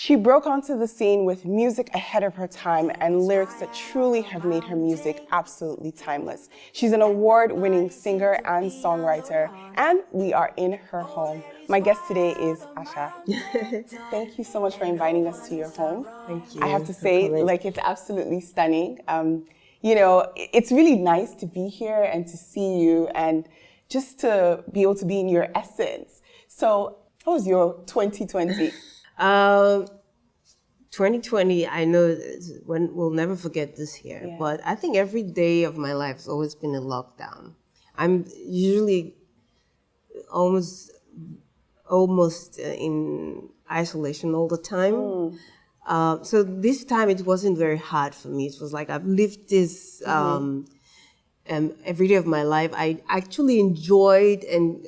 She broke onto the scene with music ahead of her time and lyrics that truly have made her music absolutely timeless. She's an award-winning singer and songwriter, and we are in her home. My guest today is ASA. Thank you so much for inviting us to your home. Thank you. I have to say, like, it's absolutely stunning. You know, it's really nice to be here and to see you and just to be able to be in your essence. So, how was your 2020? 2020, I know we'll never forget this year, but I think every day of my life has always been a lockdown. I'm usually almost in isolation all the time. So this time it wasn't very hard for me. It was like I've lived this every day of my life. I actually enjoyed and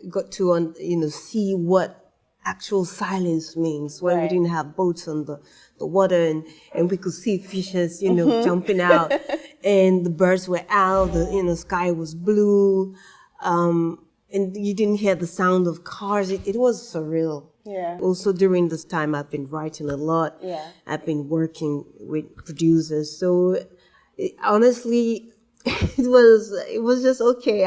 got to see what actual silence means when we didn't have boats on the water and we could see fishes, jumping out, and the birds were out, the sky was blue, and you didn't hear the sound of cars. It was surreal. Yeah. Also during this time, I've been writing a lot. Yeah. I've been working with producers. So honestly, it was just okay.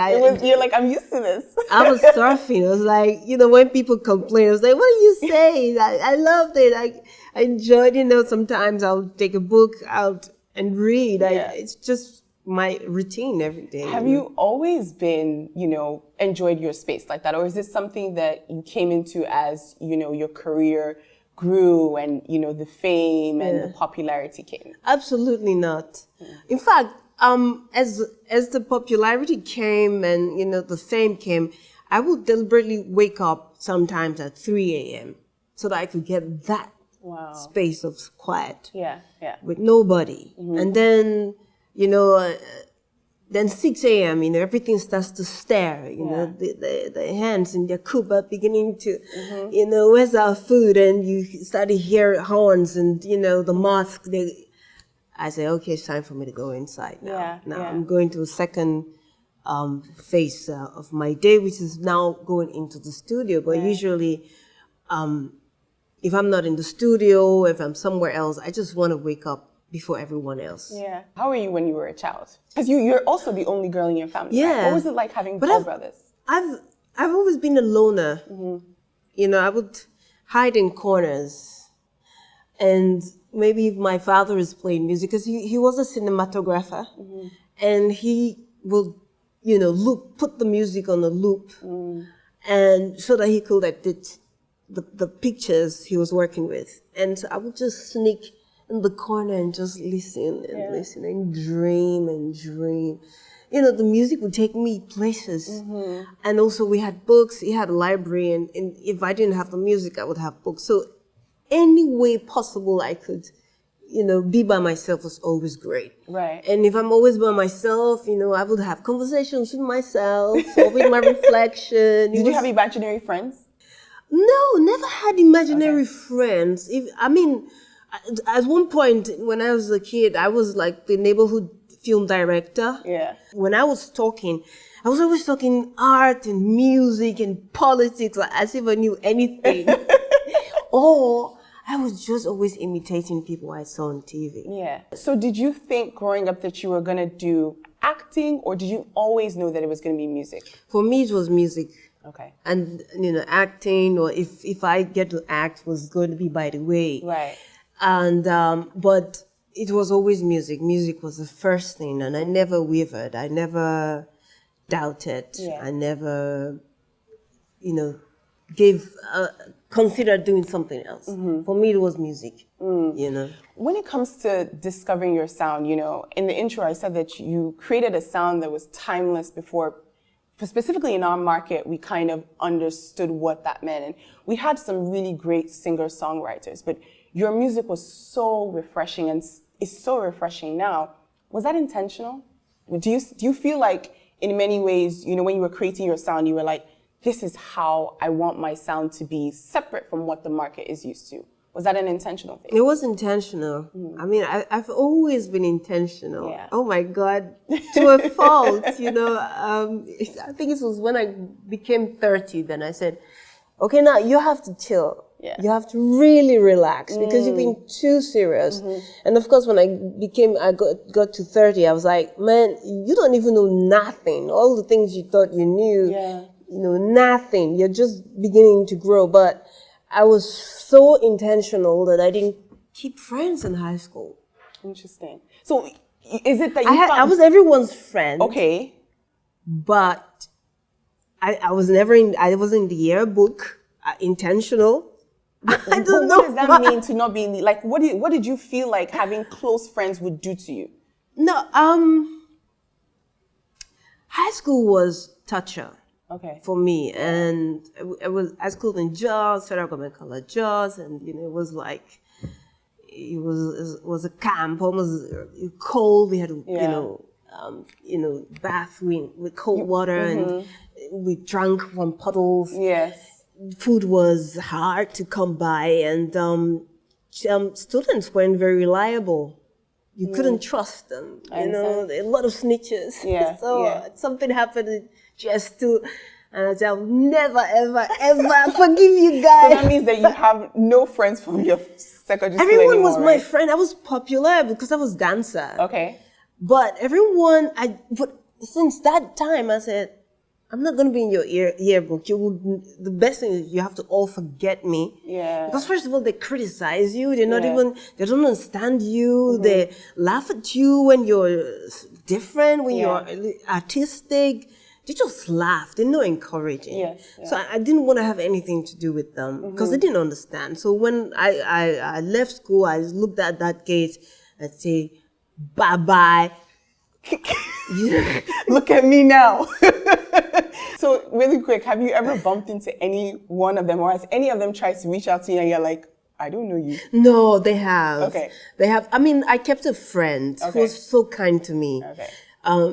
You're like, I'm used to this. I was surfing. It was like, when people complain, I was like, what are you saying? I loved it. I enjoyed, sometimes I'll take a book out and read. It's just my routine every day. Have you always been, enjoyed your space like that? Or is this something that you came into as, your career grew and, the fame and the popularity came? Absolutely not. In fact, as the popularity came and, the fame came, I would deliberately wake up sometimes at 3 a.m. so that I could get that space of quiet with nobody. And then, then 6 a.m., everything starts to stir, the hands in their coop are beginning to, where's our food? And you start to hear horns and, the mosque, I say, okay, it's time for me to go inside now. I'm going to a second phase of my day, which is now going into the studio. But usually, if I'm not in the studio, if I'm somewhere else, I just want to wake up before everyone else. Yeah. How were you when you were a child? Because you're also the only girl in your family. Yeah. Right? What was it like having four brothers? I've always been a loner. I would hide in corners, and maybe if my father is playing music, because he was a cinematographer, and he will, put the music on a loop, and so that he could edit the pictures he was working with. And so I would just sneak in the corner and just listen and listen and dream and dream. The music would take me places. And also we had books, he had a library, and if I didn't have the music, I would have books. So any way possible I could, be by myself was always great. Right. And if I'm always by myself, I would have conversations with myself or with my reflection. Did you have imaginary friends? No, never had imaginary friends. At one point when I was a kid, I was like the neighborhood film director. Yeah. When I was talking, I was always talking art and music and politics, like, as if I knew anything. Or I was just always imitating people I saw on TV. Yeah. So did you think growing up that you were going to do acting, or did you always know that it was going to be music? For me, it was music. Okay. And, acting, or if I get to act, was going to be by the way. Right. And, but it was always music. Music was the first thing, and I never wavered. I never doubted. Yeah. I never, considered doing something else. For me, it was music, When it comes to discovering your sound, in the intro, I said that you created a sound that was timeless before. Specifically in our market, we kind of understood what that meant. And we had some really great singer-songwriters, but your music was so refreshing and is so refreshing now. Was that intentional? Do you feel like in many ways, when you were creating your sound, you were like, this is how I want my sound to be separate from what the market is used to? Was that an intentional thing? It was intentional. I mean, I've always been intentional. Yeah. Oh my God, to a fault, I think it was when I became 30, then I said, okay, now you have to chill. Yeah. You have to really relax because you've been too serious. And of course, when I got to 30, I was like, man, you don't even know nothing. All the things you thought you knew, you know, nothing. You're just beginning to grow. But I was so intentional that I didn't keep friends in high school. Interesting. So is it that you I was everyone's friend. Okay. But I was never I wasn't in the yearbook, intentional. I don't know. What does that mean to not be in the, like, what did you feel like having close friends would do to you? No, high school was toucher. Okay. For me, and it was high school in Jos, Federal Government College Jos, and you know it was like it was a camp, almost cold. We had you know bath with cold water, and we drank from puddles. Yes. Food was hard to come by, and students weren't very reliable. You couldn't trust them. You know, a lot of snitches. Yeah. So something happened in GS2, and I said, I'll never, ever, ever forgive you guys. So that means that you have no friends from your secondary school Everyone anymore, was my friend. I was popular because I was dancer. Okay. But but since that time, I said, I'm not going to be in your yearbook. The best thing is you have to all forget me. Yeah. Because first of all, they criticize you. They're not they don't understand you. They laugh at you when you're different, when you're artistic. They just laugh. They're not encouraging. Yes. So I didn't want to have anything to do with them because they didn't understand. So when I left school, I looked at that gate and say, bye-bye. Look at me now. So really quick, have you ever bumped into any one of them, or has any of them tried to reach out to you and you're like, I don't know you? No, they have. Okay. They have. I mean, I kept a friend who was so kind to me. Okay.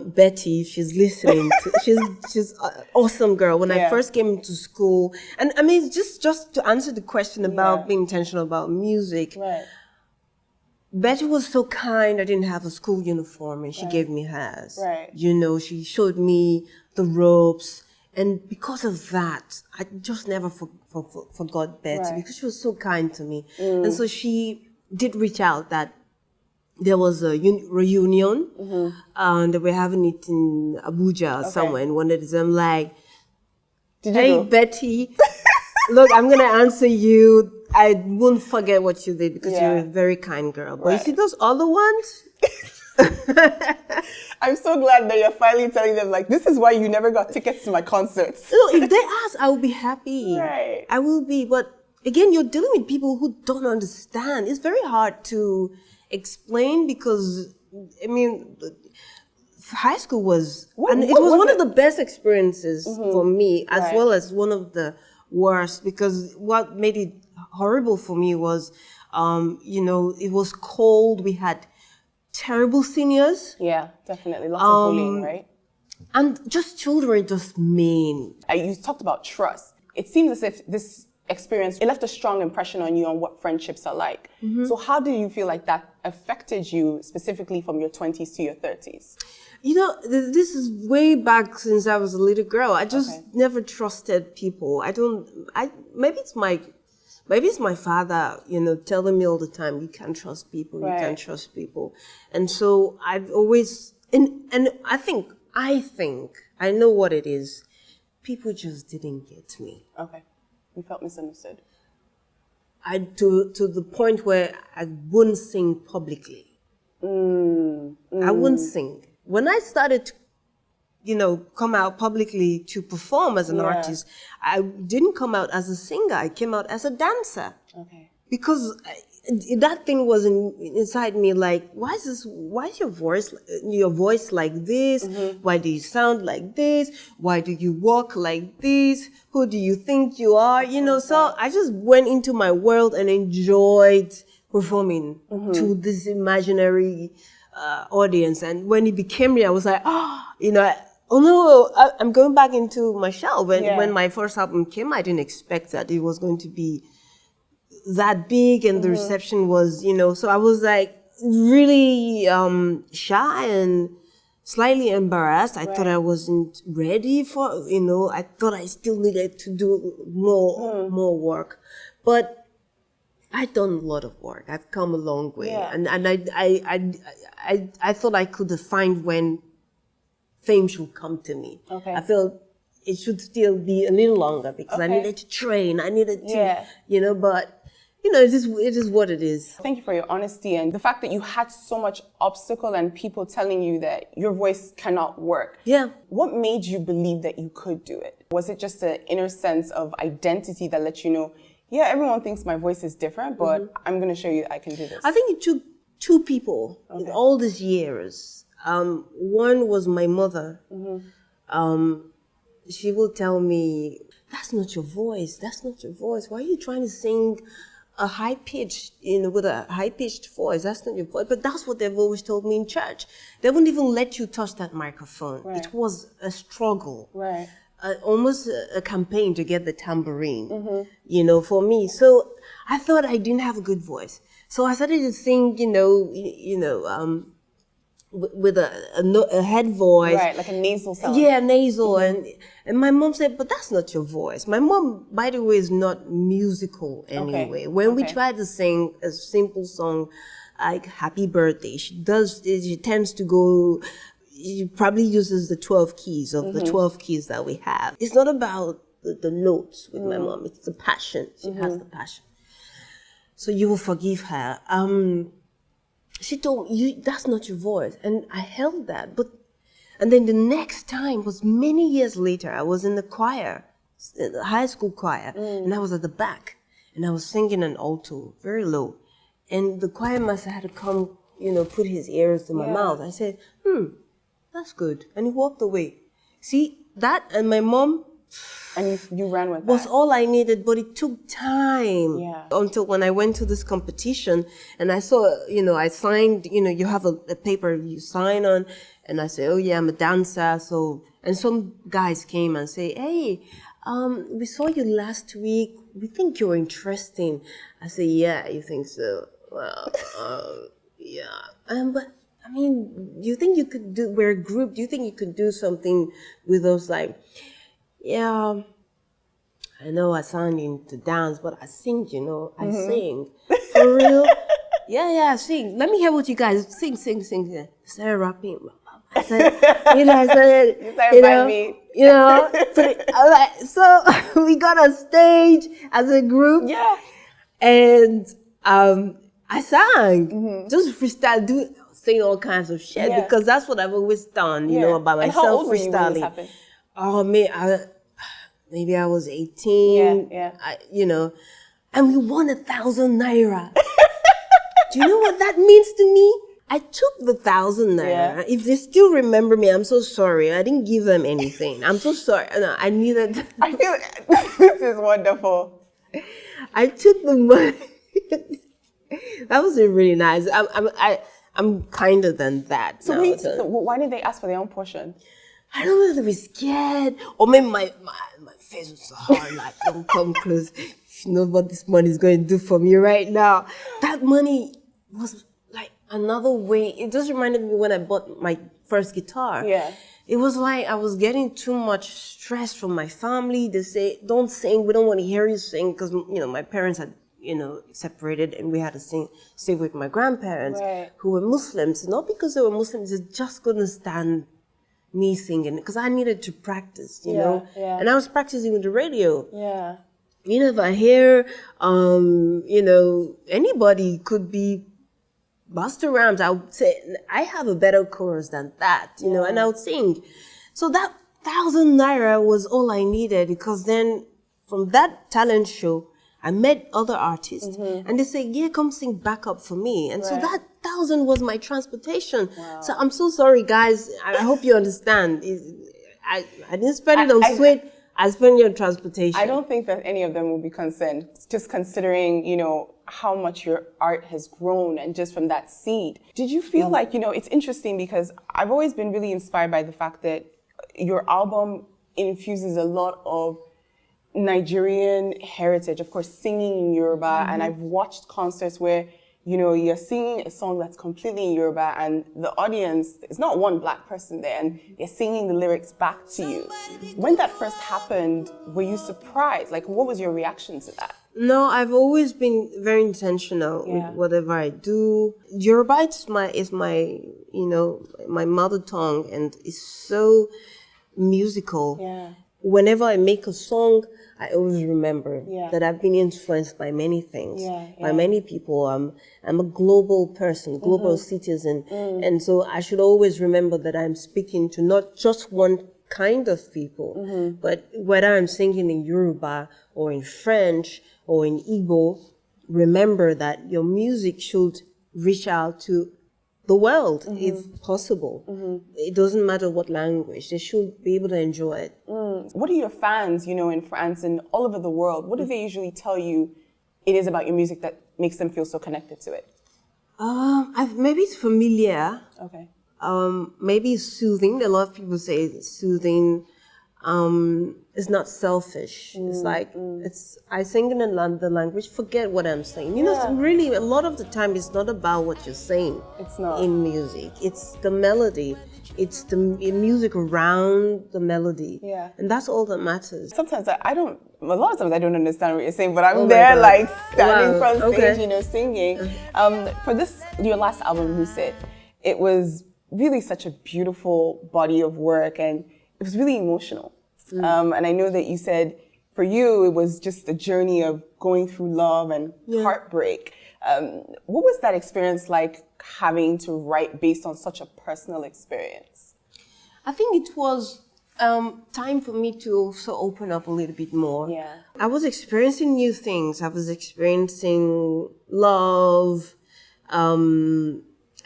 Betty, if she's listening, she's an awesome girl. When I first came into school, and I mean, just to answer the question about being intentional about music. Right. Betty was so kind. I didn't have a school uniform, and she gave me hers. Right. You know, she showed me the ropes, and because of that, I just never forgot Betty because she was so kind to me. And so she did reach out that there was a reunion, and they were having it in Abuja somewhere. And one of them like, hey Betty, look, I'm gonna answer you. I won't forget what you did because you're a very kind girl. But you see those other ones? I'm so glad that you're finally telling them, like, this is why you never got tickets to my concerts. So if they ask, I will be happy. Right. I will be. But again, you're dealing with people who don't understand. It's very hard to explain because, I mean, high school was, it was one of the best experiences for me, as well as one of the worst, because what made it horrible for me was, you know, it was cold. We had terrible seniors. Yeah, definitely. Lots of bullying, right? And just children just mean. You talked about trust. It seems as if this experience, it left a strong impression on you on what friendships are like. So how do you feel like that affected you specifically from your 20s to your 30s? You know, this is way back since I was a little girl. I just never trusted people. Maybe it's my father, you know, telling me all the time, you can't trust people, you can't trust people. And so I've always, and I think, I know what it is. People just didn't get me. Okay. You felt misunderstood. To the point where I wouldn't sing publicly. I wouldn't sing. When I started to, you know, come out publicly to perform as an artist, I didn't come out as a singer. I came out as a dancer. Okay. Because that thing was inside me, like, why is your voice like this? Why do you sound like this? Why do you walk like this? Who do you think you are? You know, so I just went into my world and enjoyed performing to this imaginary audience. And when it became real, I was like, you know, I'm going back into my shell. When my first album came, I didn't expect that it was going to be that big, and the reception was, you know, so I was like really shy and slightly embarrassed. I thought I wasn't ready for, you know, I thought I still needed to do more work. But I've done a lot of work. I've come a long way. Yeah. And I thought I could find when fame should come to me. Okay. I felt it should still be a little longer because I Okay. needed to train. I needed to, Yeah. but it is what it is. Thank you for your honesty and the fact that you had so much obstacle and people telling you that your voice cannot work. Yeah. What made you believe that you could do it? Was it just an inner sense of identity that let you know, yeah, everyone thinks my voice is different, but I'm going to show you that I can do this? I think it took two people in all these years. One was my mother. She will tell me, that's not your voice. That's not your voice. Why are you trying to sing a high-pitched, with a high-pitched voice? That's not your voice. But that's what they've always told me in church. They wouldn't even let you touch that microphone. Right. It was a struggle. Right. Almost a campaign to get the tambourine, for me. So I thought I didn't have a good voice. So I started to sing, with a head voice. Right, like a nasal sound. Yeah, nasal. And my mom said, but that's not your voice. My mom, by the way, is not musical anyway. When we try to sing a simple song like Happy Birthday, she tends to go, she probably uses the 12 keys of the 12 keys that we have. It's not about the notes with my mom. It's the passion. She has the passion. So you will forgive her. She told me, that's not your voice. And I held that. And then the next time was many years later. I was in the choir, the high school choir, and I was at the back. And I was singing an alto, very low. And the choir master had to come, put his ears to my mouth. I said, that's good. And he walked away. See, that and my mom... And you ran with was that. all I needed, but it took time. Yeah. Until when I went to this competition and I saw, I signed, you have a paper you sign on, and I say, oh yeah, I'm a dancer. So, and some guys came and say, hey, we saw you last week. We think you're interesting. I say, yeah, you think so? Well, yeah. But I mean, do you think you could we're a group, do you think you could do something with us? Like, yeah, I know I sound into dance, but I sing, I sing. For real? Yeah, I sing. Let me hear what you guys sing. I started rapping. I said, You started me. So we got on stage as a group. Yeah. And I sang, just freestyle, saying all kinds of shit because that's what I've always done, about myself, and how old were you freestyling. when this happened? Oh, maybe I was 18. Yeah. And we won 1,000 naira. Do you know what that means to me? I took the 1,000 naira. Yeah. If they still remember me, I'm so sorry. I didn't give them anything. I'm so sorry. No, I needed. I feel this is wonderful. I took the money. That was really nice. I'm kinder than that. So, now, so why did they ask for their own portion? I don't know if they were scared or maybe my face was so hard, like, don't come close. You know what this money is going to do for me right now. That money was like another way. It just reminded me when I bought my first guitar. Yeah. It was like I was getting too much stress from my family. They say, don't sing. We don't want to hear you sing because, my parents had, separated and we had to stay with my grandparents who were Muslims. Not because they were Muslims, they just couldn't stand me singing because I needed to practice, you know. Yeah. And I was practicing with the radio. Yeah. If I hear, anybody could be Busta Rhymes, I would say, I have a better chorus than that, and I would sing. So that 1,000 naira was all I needed because then from that talent show, I met other artists and they say, yeah, come sing backup for me. And so that 1,000 was my transportation. Wow. So I'm so sorry, guys. I hope you understand. I didn't spend it on sweet. I spent it on transportation. I don't think that any of them will be concerned, just considering, how much your art has grown and just from that seed. Did you feel like, it's interesting because I've always been really inspired by the fact that your album infuses a lot of Nigerian heritage, of course, singing in Yoruba. And I've watched concerts where, you're singing a song that's completely in Yoruba and the audience, there's not one black person there and they're singing the lyrics back to you. When that first happened, were you surprised? Like, what was your reaction to that? No, I've always been very intentional with whatever I do. Yoruba is my my mother tongue, and it's so musical. Yeah. Whenever I make a song, I always remember that I've been influenced by many things, by many people. I'm a global person, global citizen, and so I should always remember that I'm speaking to not just one kind of people, but whether I'm singing in Yoruba or in French or in Igbo, remember that your music should reach out to the world if possible. It doesn't matter what language, they should be able to enjoy it. What do your fans, in France and all over the world, what do they usually tell you it is about your music that makes them feel so connected to it? Maybe it's familiar. Okay. Maybe it's soothing. A lot of people say it's soothing. It's not selfish. It's like I sing in the language. Forget what I'm saying. Really, a lot of the time, it's not about what you're saying. It's not in music. It's the melody. It's the music around the melody. Yeah, and that's all that matters. Sometimes a lot of times I don't understand what you're saying, but I'm there like standing front stage, singing. For your last album, Lucid, it was really such a beautiful body of work, and it was really emotional. And I know that you said for you, it was just a journey of going through love and heartbreak. What was that experience like, having to write based on such a personal experience? I think it was time for me to also open up a little bit more. Yeah. I was experiencing new things. I was experiencing love. I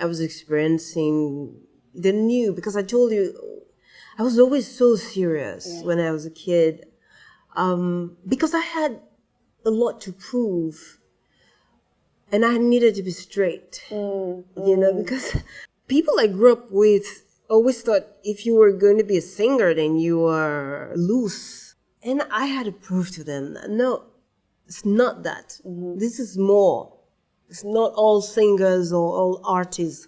was experiencing the new, because I told you, I was always so serious when I was a kid, because I had a lot to prove, and I needed to be straight, because people I grew up with always thought if you were going to be a singer, then you were loose. And I had to prove to them, no, it's not that. This is more. It's not all singers or all artists.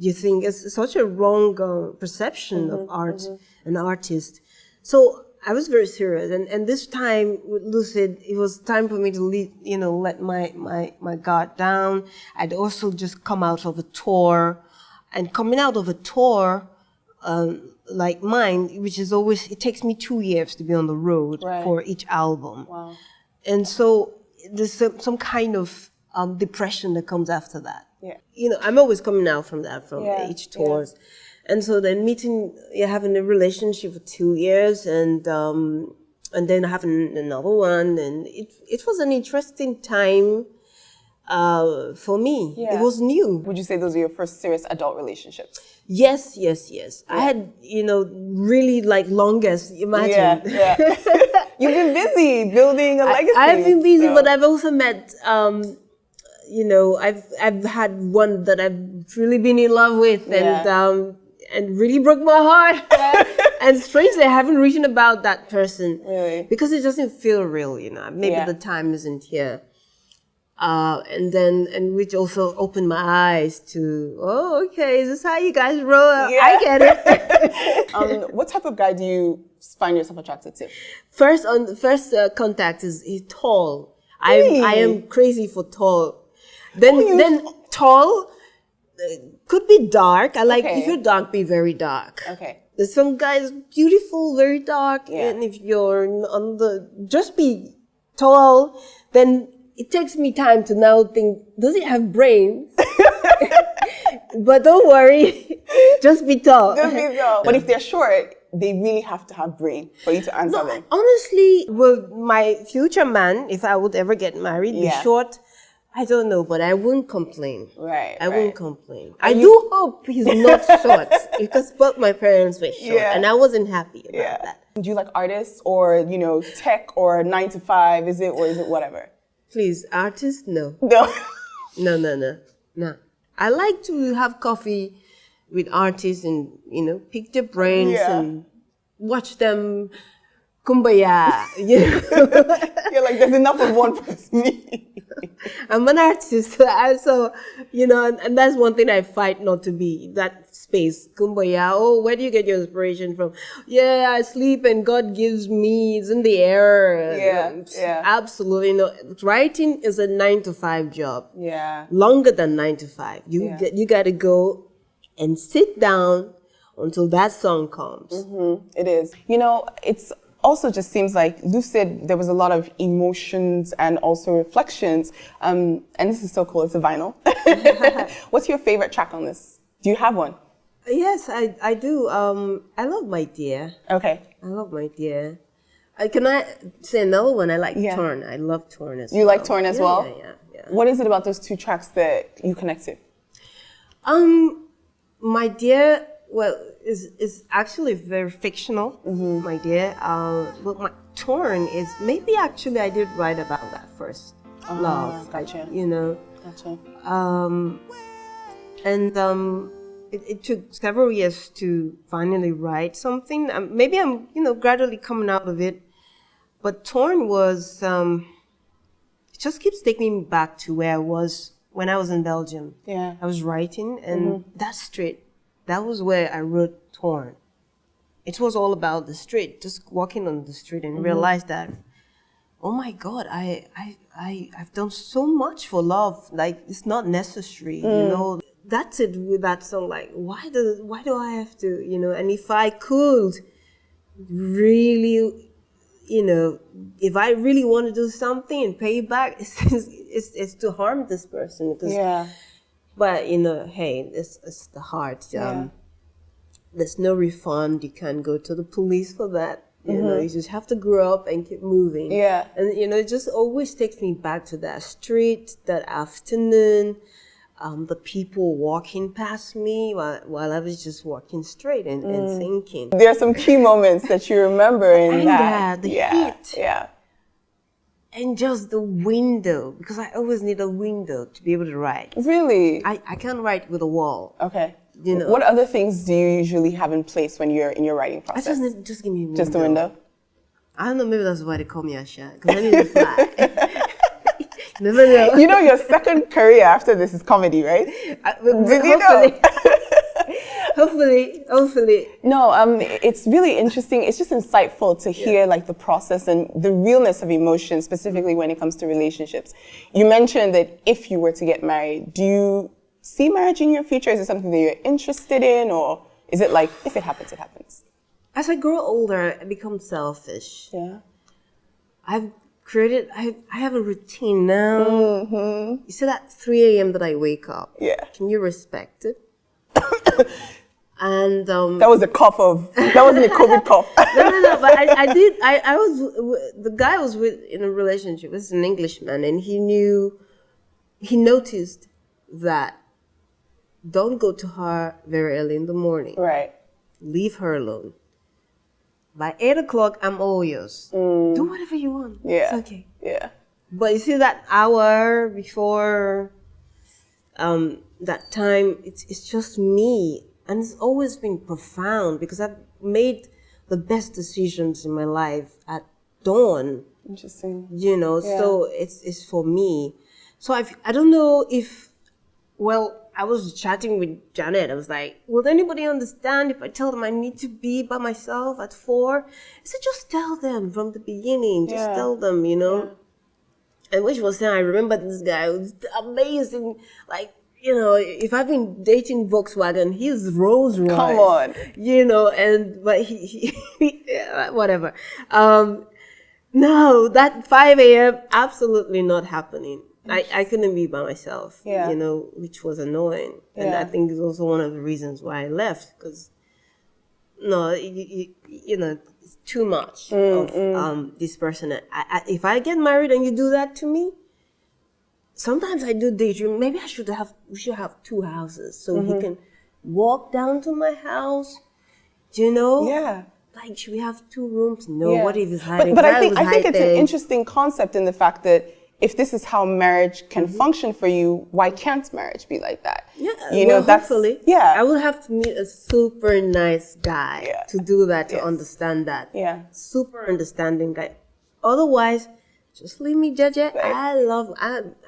You think it's such a wrong perception of art and artist. So I was very serious, and this time with Lucid, it was time for me to let my guard down. I'd also just come out of a tour, and coming out of a tour like mine, which is always, it takes me 2 years to be on the road for each album. Wow. And so there's some kind of depression that comes after that. Yeah. I'm always coming out from that, from each tours. And so then having a relationship for 2 years, and then having another one, and it was an interesting time for me. Yeah. It was new. Would you say those were your first serious adult relationships? Yes. Yeah. I had, really longest, imagine. Yeah. You've been busy building a legacy. I've been busy, but I've also met, I've had one that I've really been in love with, and really broke my heart. And strangely, I haven't written about that person. Really? Because it doesn't feel real, Maybe the time isn't here. And which also opened my eyes to, okay, is this how you guys roll? Yeah. I get it. What type of guy do you find yourself attracted to? First contact is he's tall. Really? I am crazy for tall. Then tall could be dark. I like, if you're dark, be very dark. Okay. There's some guys beautiful, very dark, and if you're just be tall, then it takes me time to now think, does he have brains? But don't worry, just be tall. Just be tall. But if they're short, they really have to have brain for you to answer them. Honestly, will my future man, if I would ever get married, be short? I don't know, but I won't complain. Right. I won't complain. I do hope he's not short, because both my parents were short, and I wasn't happy about that. Do you like artists or, tech or 9 to 5? Is it whatever? Please, artists, no. No. No. I like to have coffee with artists and, pick their brains and watch them kumbaya. You're like, there's enough of one for me. I'm an artist. So, and that's one thing I fight not to be, that space. Kumbaya, oh, where do you get your inspiration from? Yeah, I sleep and God gives me, it's in the air. Yeah. Absolutely no. Writing is a 9 to 5 job. Yeah. Longer than 9 to 5. You got to go and sit down until that song comes. It is. It's also just seems like Lucid, there was a lot of emotions and also reflections. And this is so cool. It's a vinyl. What's your favorite track on this? Do you have one? Yes, I do. I love My Dear. Okay. I love My Dear. Can I say another one? I like Torn. I love Torn as well. You like Torn as well? Yeah. What is it about those two tracks that you connect to? My Dear, well, is actually very fictional. My Dear. But my Torn is maybe actually I did write about that first. Love. Gotcha. Gotcha. It took several years to finally write something. Maybe I'm, gradually coming out of it. But Torn was, it just keeps taking me back to where I was when I was in Belgium. Yeah. I was writing, and that street, that was where I wrote Torn. It was all about the street, just walking on the street and realized that, oh my God, I've done so much for love. Like, it's not necessary, That's it with that song. Like, why do I have to, And if I could really, if I really want to do something and pay back, it's to harm this person. But hey, it's the heart. There's no refund. You can't go to the police for that. You just have to grow up and keep moving. Yeah. And it just always takes me back to that street, that afternoon. The people walking past me while I was just walking straight and thinking. There are some key moments that you remember in that. The heat. Yeah. And just the window, because I always need a window to be able to write. Really? I can't write with a wall. Okay. What other things do you usually have in place when you're in your writing process? Just give me a window. Just a window? I don't know, maybe that's why they call me Asha, because I need to fly. Never know. Your second career after this is comedy, right? Did you know? Hopefully. No, it's really interesting. It's just insightful to hear like the process and the realness of emotion, specifically when it comes to relationships. You mentioned that if you were to get married, do you see marriage in your future? Is it something that you're interested in, or is it like, if it happens, it happens? As I grow older, I become selfish. Yeah. I have a routine now. You see that 3 a.m. that I wake up? Yeah. Can you respect it? And that was a cough of, that wasn't a COVID cough. No, but I was, the guy I was with in a relationship, this is an Englishman, and he noticed that don't go to her very early in the morning. Right. Leave her alone. By 8 o'clock, I'm all yours. Do whatever you want. Yeah. It's okay. Yeah. But you see that hour before that time, it's just me. And it's always been profound because I've made the best decisions in my life at dawn. Interesting. So it's for me. So I don't know if, I was chatting with Janet. I was like, will anybody understand if I tell them I need to be by myself at 4? I said, just tell them from the beginning. Just tell them, Yeah. And when she was saying, I remember this guy who was amazing. Like, if I've been dating Volkswagen, he's Rolls Royce. Come on. But he whatever. No, that 5 a.m., absolutely not happening. I couldn't be by myself, which was annoying. And I think it's also one of the reasons why I left, because, it's too much of this person. If I get married and you do that to me, sometimes I do daydream. Maybe we should have 2 houses so he can walk down to my house, Yeah. Like, should we have 2 rooms? No, what if it's hiding? But I think it's an interesting concept in the fact that if this is how marriage can function for you, why can't marriage be like that? Yeah, hopefully. Yeah. I will have to meet a super nice guy to do that, to understand that. Yeah. Super understanding guy. Otherwise, Just leave me, Jaja.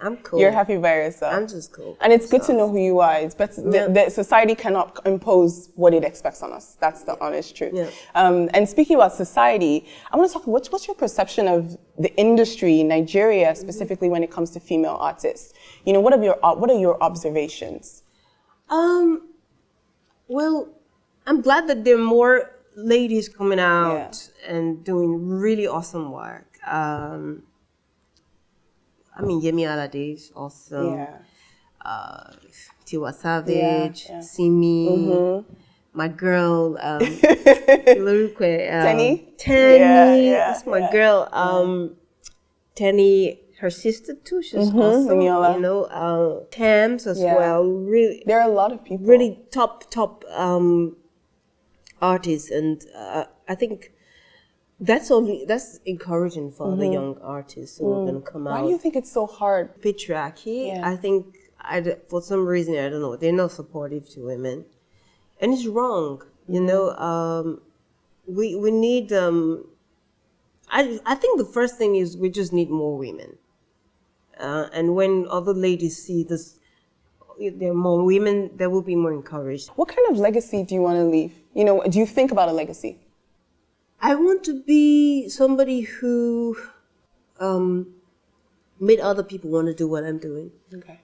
I'm cool. You're happy by yourself. I'm just cool. And it's good to know who you are. It's better. The society cannot impose what it expects on us. That's the honest truth. Yeah. And speaking about society, I want to talk. What's your perception of the industry in Nigeria, specifically when it comes to female artists? You know, what are your observations? Well, I'm glad that there are more ladies coming out and doing really awesome work. I mean, Yemi Alade is awesome. Yeah. Tiwa Savage, Simi, my girl, Tenny. Tenny, that's my girl. Tenny, her sister too, she's awesome. Niola. You know, Tams as well. Really, there are a lot of people. Really top artists, and I think that's encouraging for the young artists who are going to come out. Why do you think it's so hard? Patriarchy. I think for some reason, I don't know, they're not supportive to women, and it's wrong. You know, we need. I think the first thing is we just need more women, and when other ladies see this, there are more women, they will be more encouraged. What kind of legacy do you want to leave? You know, do you think about a legacy? I want to be somebody who made other people want to do what I'm doing. Okay.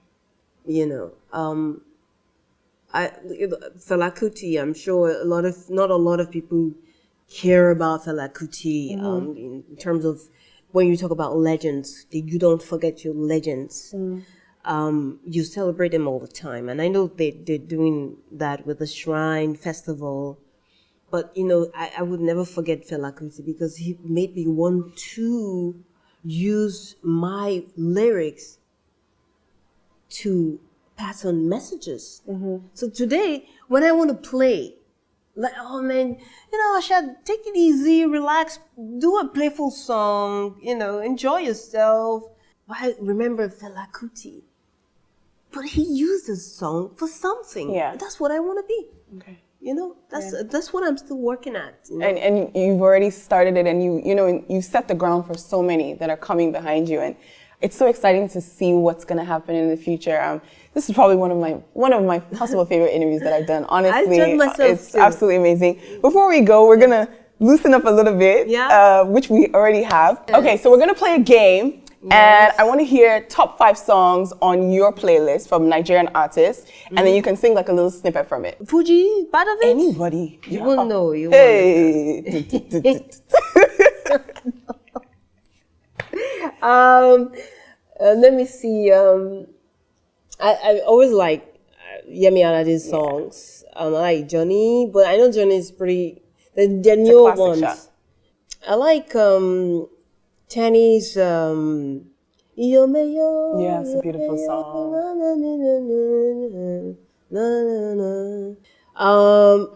You know, Fela Kuti, I'm sure not a lot of people care about Fela Kuti in terms of when you talk about legends, you don't forget your legends. You celebrate them all the time. And I know they're doing that with the Shrine Festival. But, you know, I would never forget Fela Kuti because he made me want to use my lyrics to pass on messages. So today, when I want to play, like, oh man, you know, I should take it easy, relax, do a playful song, you know, enjoy yourself. I remember Fela Kuti. But he used the song for something. Yeah. That's what I want to be. Okay. You know, that's what I'm still working at. You know? And you've already started it, and you set the ground for so many that are coming behind you, and it's so exciting to see what's going to happen in the future. This is probably one of my possible favorite interviews that I've done. Honestly, it's absolutely amazing. Before we go, we're gonna loosen up a little bit, which we already have. Yes. Okay, so we're gonna play a game. And I want to hear top 5 songs on your playlist from Nigerian artists, and then you can sing like a little snippet from it. Fuji, part of it? Anybody. You will know. You hey. Let me see. I always like Yemi Alade's songs. I like Johnny, but I know Johnny is pretty. The newer ones. Shot. I like Tenny's yeah, it's a beautiful song.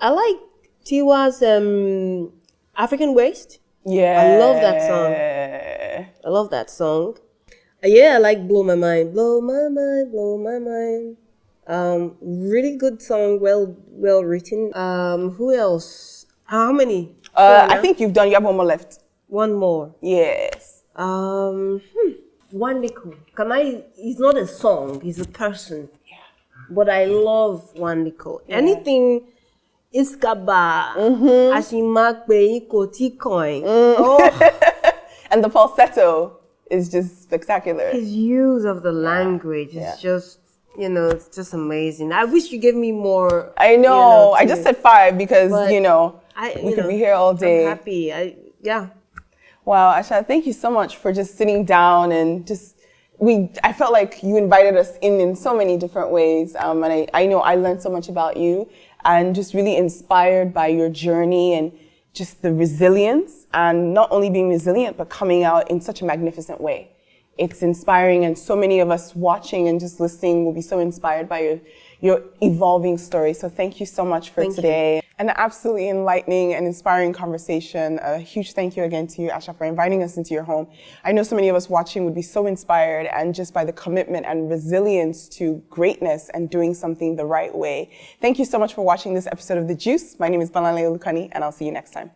I like Tiwa's African Waste. Yeah, I love that song. Yeah, I like Blow My Mind. Blow my mind, blow my mind. Really good song, well written. Who else? How many? I think you have one more left. One more. Yes. Wandiko. He's not a song, he's a person. Yeah. But I love Wandiko. Yeah. Anything Iskaba, Ashimakbe, Ikoti Coin. And the falsetto is just spectacular. His use of the language is just, it's just amazing. I wish you gave me more. I know. I just said 5 because, we could be here all day. I'm happy. Wow, Asha, thank you so much for just sitting down and I felt like you invited us in so many different ways. And I know I learned so much about you and just really inspired by your journey and just the resilience, and not only being resilient, but coming out in such a magnificent way. It's inspiring, and so many of us watching and just listening will be so inspired by your evolving story. So thank you so much for today. An absolutely enlightening and inspiring conversation. A huge thank you again to you, Asha, for inviting us into your home. I know so many of us watching would be so inspired, and just by the commitment and resilience to greatness and doing something the right way. Thank you so much for watching this episode of The Juice. My name is Bolanle Olukanni, and I'll see you next time.